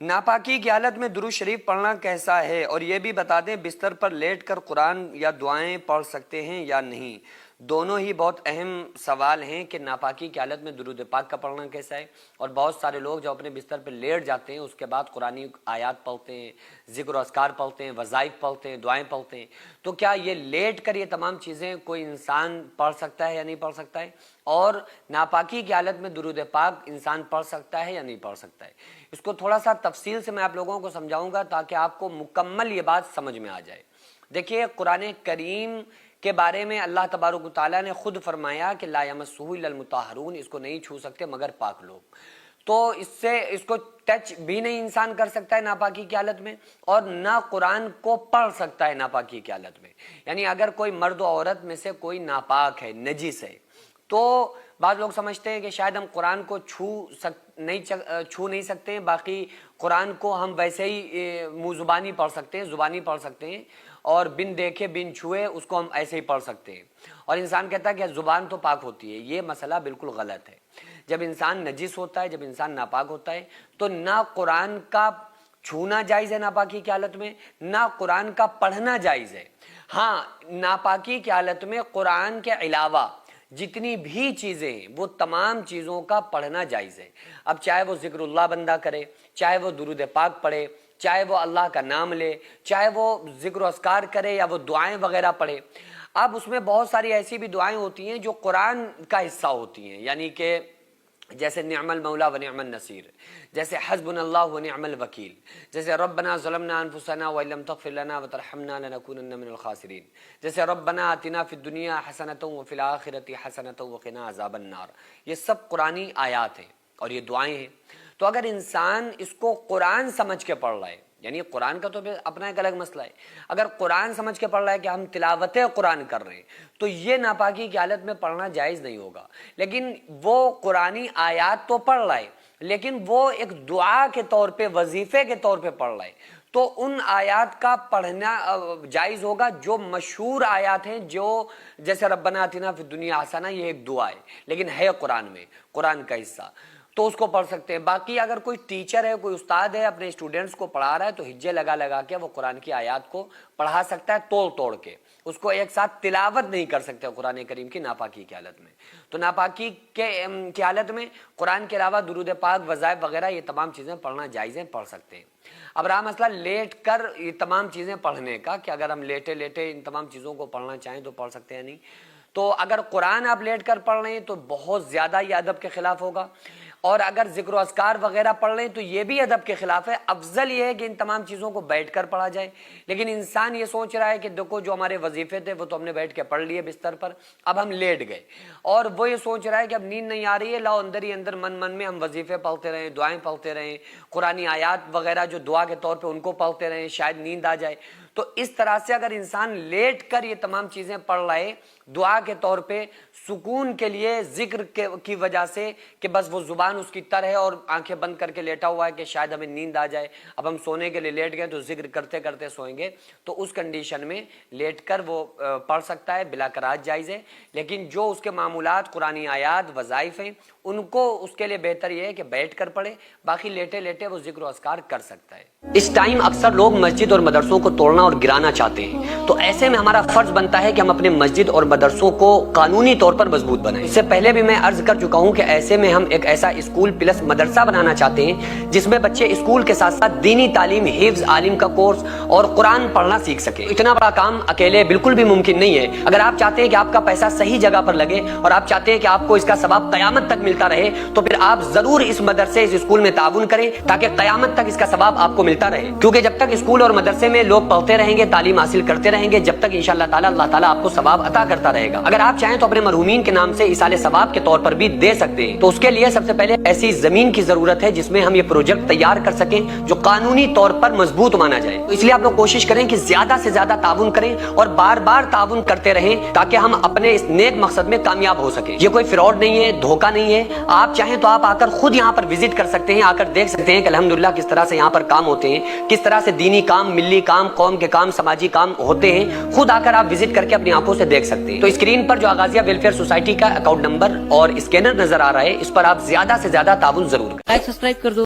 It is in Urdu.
ناپاکی کی حالت میں درود شریف پڑھنا کیسا ہے، اور یہ بھی بتا دیں بستر پر لیٹ کر قرآن یا دعائیں پڑھ سکتے ہیں یا نہیں؟ دونوں ہی بہت اہم سوال ہیں کہ ناپاکی کی حالت میں درود پاک کا پڑھنا کیسا ہے، اور بہت سارے لوگ جو اپنے بستر پر لیٹ جاتے ہیں اس کے بعد قرآنی آیات پڑھتے ہیں، ذکر و اذکار پڑھتے ہیں، وظائف پڑھتے ہیں، دعائیں پڑھتے ہیں، تو کیا یہ لیٹ کر یہ تمام چیزیں کوئی انسان پڑھ سکتا ہے یا نہیں پڑھ سکتا ہے؟ اور ناپاکی کی حالت میں درود پاک انسان پڑھ سکتا ہے یا نہیں پڑھ سکتا ہے؟ اس کو تھوڑا سا تفصیل سے میں آپ لوگوں کو سمجھاؤں گا تاکہ آپ کو مکمل یہ بات سمجھ میں آ جائے۔ دیکھیے، قرآن کریم کے بارے میں اللہ تبارک و تعالیٰ نے خود فرمایا کہ لا یمسہ الا المطہرون، اس کو نہیں چھو سکتے مگر پاک لوگ۔ تو اس کو ٹچ بھی نہیں انسان کر سکتا ہے ناپاکی کی حالت میں، اور نہ قرآن کو پڑھ سکتا ہے ناپاکی کی حالت میں۔ یعنی اگر کوئی مرد و عورت میں سے کوئی ناپاک ہے، نجس ہے، تو بعض لوگ سمجھتے ہیں کہ شاید ہم قرآن کو چھو نہیں سکتے ہیں، باقی قرآن کو ہم ویسے ہی منہ زبانی پڑھ سکتے ہیں، زبانی پڑھ سکتے ہیں، اور بن دیکھے بن چھوئے اس کو ہم ایسے ہی پڑھ سکتے ہیں، اور انسان کہتا ہے کہ زبان تو پاک ہوتی ہے۔ یہ مسئلہ بالکل غلط ہے۔ جب انسان نجس ہوتا ہے، جب انسان ناپاک ہوتا ہے، تو نہ قرآن کا چھونا جائز ہے ناپاکی کی حالت میں، نہ قرآن کا پڑھنا جائز ہے۔ ہاں، ناپاکی کی حالت میں قرآن کے علاوہ جتنی بھی چیزیں ہیں وہ تمام چیزوں کا پڑھنا جائز ہے۔ اب چاہے وہ ذکر اللہ بندہ کرے، چاہے وہ درود پاک پڑھے، چاہے وہ اللہ کا نام لے، چاہے وہ ذکر و اذکار کرے یا وہ دعائیں وغیرہ پڑھے۔ اب اس میں بہت ساری ایسی بھی دعائیں ہوتی ہیں جو قرآن کا حصہ ہوتی ہیں، یعنی کہ جیسے نعم المولا و نعم النصیر، جیسے حسبنا اللہ و نعم الوکیل، جیسے ربنا ظلمنا انفسنا وان لم تغفر لنا وترحمنا لنکونن من الخاسرین، جیسے ربنا آتنا فی الدنیا حسنۃ وفی الآخرۃ حسنۃ وقنا عذاب النار۔ یہ سب قرآنی آیات ہیں اور یہ دعائیں ہیں۔ تو اگر انسان اس کو قرآن سمجھ کے پڑھ رہا ہے، یعنی قرآن کا تو اپنا ایک الگ مسئلہ ہے، اگر قرآن سمجھ کے پڑھ رہا ہے کہ ہم تلاوت قرآن کر رہے ہیں، تو یہ ناپاکی کی حالت میں پڑھنا جائز نہیں ہوگا۔ لیکن وہ قرآنی آیات تو پڑھ رہا ہے، لیکن وہ ایک دعا کے طور پہ، وظیفے کے طور پہ پڑھ رہا ہے، تو ان آیات کا پڑھنا جائز ہوگا جو مشہور آیات ہیں، جو جیسے ربنا آتنا فی الدنیا حسنہ، یہ ایک دعا ہے لیکن ہے قرآن میں، قرآن کا حصہ، تو اس کو پڑھ سکتے ہیں۔ باقی اگر کوئی ٹیچر ہے، کوئی استاد ہے، اپنے اسٹوڈنٹس کو پڑھا رہا ہے، تو ہجے لگا کے وہ قرآن کی آیات کو پڑھا سکتا ہے، توڑ کے اس کو ایک ساتھ تلاوت نہیں کر سکتے قرآن کریم کی ناپاکی کی حالت میں۔ تو ناپاکی کی حالت میں قرآن کے علاوہ درود پاک، وظائف وغیرہ یہ تمام چیزیں پڑھنا جائز ہیں، پڑھ سکتے ہیں۔ اب رہا مسئلہ لیٹ کر یہ تمام چیزیں پڑھنے کا، کہ اگر ہم لیٹے ان تمام چیزوں کو پڑھنا چاہیں تو پڑھ سکتے ہیں نہیں۔ تو اگر قرآن آپ لیٹ کر پڑھ رہے ہیں تو بہت زیادہ یہ ادب کے خلاف ہوگا، اور اگر ذکر و اذکار وغیرہ پڑھ لیں تو یہ بھی ادب کے خلاف ہے۔ افضل یہ ہے کہ ان تمام چیزوں کو بیٹھ کر پڑھا جائے، لیکن انسان یہ سوچ رہا ہے کہ دیکھو جو ہمارے وظیفے تھے وہ تو ہم نے بیٹھ کے پڑھ لیے بستر پر، اب ہم لیٹ گئے، اور وہ یہ سوچ رہا ہے کہ اب نیند نہیں آ رہی ہے، لاؤ اندر ہی اندر من میں ہم وظیفے پڑھتے رہیں، دعائیں پڑھتے رہیں، قرآنی آیات وغیرہ جو دعا کے طور پہ ان کو پڑھتے رہیں، شاید نیند آ جائے۔ تو اس طرح سے اگر انسان لیٹ کر یہ تمام چیزیں پڑھ رہا ہے دعا کے طور پہ، سکون کے لیے، ذکر کی وجہ سے، کہ بس وہ زبان اس کی تر ہے اور آنکھیں بند کر کے لیٹا ہوا ہے کہ شاید ہمیں نیند آ جائے، اب ہم سونے کے لیے لیٹ گئے تو ذکر کرتے کرتے سوئیں گے، تو اس کنڈیشن میں لیٹ کر وہ پڑھ سکتا ہے، بلا کراہت جائز ہے۔ لیکن جو اس کے معمولات، قرآنی آیات، وظائف ہیں، ان کو اس کے لیے بہتر یہ ہے کہ بیٹھ کر پڑھے، باقی لیٹے وہ ذکر و اذکار کر سکتا ہے۔ اس ٹائم اکثر لوگ مسجد اور مدرسوں کو توڑنا اور گرانا چاہتے ہیں، تو ایسے میں ہمارا فرض بنتا ہے کہ ہم اپنے مسجد اور مدرسوں کو قانونی طور پر مضبوط بنائیں۔ اس سے پہلے بھی میں عرض کر چکا ہوں کہ ایسے میں ہم ایک ایسا اسکول پلس مدرسہ بنانا چاہتے ہیں جس میں بچے اسکول کے ساتھ ساتھ دینی تعلیم، حفظ، عالم کا کورس اور قرآن پڑھنا سیکھ سکیں۔ اتنا بڑا کام اکیلے بالکل بھی ممکن نہیں ہے۔ اگر آپ چاہتے ہیں کہ آپ کا پیسہ صحیح جگہ پر لگے اور آپ چاہتے ہیں کہ آپ کو اس کا ثواب قیامت تک ملتا رہے، تو پھر آپ ضرور اس مدرسے، اس اسکول میں تعاون کریں تاکہ قیامت تک اس کا ثواب آپ کو ملتا رہے، کیونکہ جب تک اسکول اور مدرسے میں لوگ پڑھتے رہیں گے، تعلیم حاصل کرتے رہیں گے، جب تک انشاءاللہ تعالی اللہ تعالیٰ آپ کو ثواب عطا کرتا رہے گا۔ اگر آپ چاہیں تو اپنے مرحومین کے نام سے ایصال ثواب کے طور پر بھی دے سکتے ہیں۔ تو اس کے لیے سب سے پہلے ایسی زمین کی ضرورت ہے جس میں ہم یہ پروجیکٹ تیار کر سکیں جو قانونی طور پر مضبوط مانا جائے۔ تو اس لیے آپ لوگ کوشش کریں کہ زیادہ سے زیادہ تعاون کریں اور بار بار تعاون کرتے رہیں تاکہ ہم اپنے اس نیک مقصد میں کامیاب ہو سکیں۔ یہ کوئی فراڈ نہیں ہے، دھوکہ نہیں ہے۔ آپ چاہیں تو آپ آ کر خود یہاں پر وزٹ کر سکتے ہیں، آ کر دیکھ سکتے ہیں کہ الحمدللہ کس طرح سے یہاں پر کام ہوتے ہیں، کس طرح سے دینی کام، ملی کام، قوم کے کام، سماجی کام ہوتے ہیں۔ خود آ کر آپ وزٹ کر کے اپنی آنکھوں سے دیکھ سکتے ہیں۔ تو اسکرین پر جو آغازیہ ویلفیئر سوسائٹی کا اکاؤنٹ نمبر اور اسکینر نظر آ رہا ہے، اس پر آپ زیادہ سے زیادہ تعاون ضرور کریں۔ سبسکرائب کر دو۔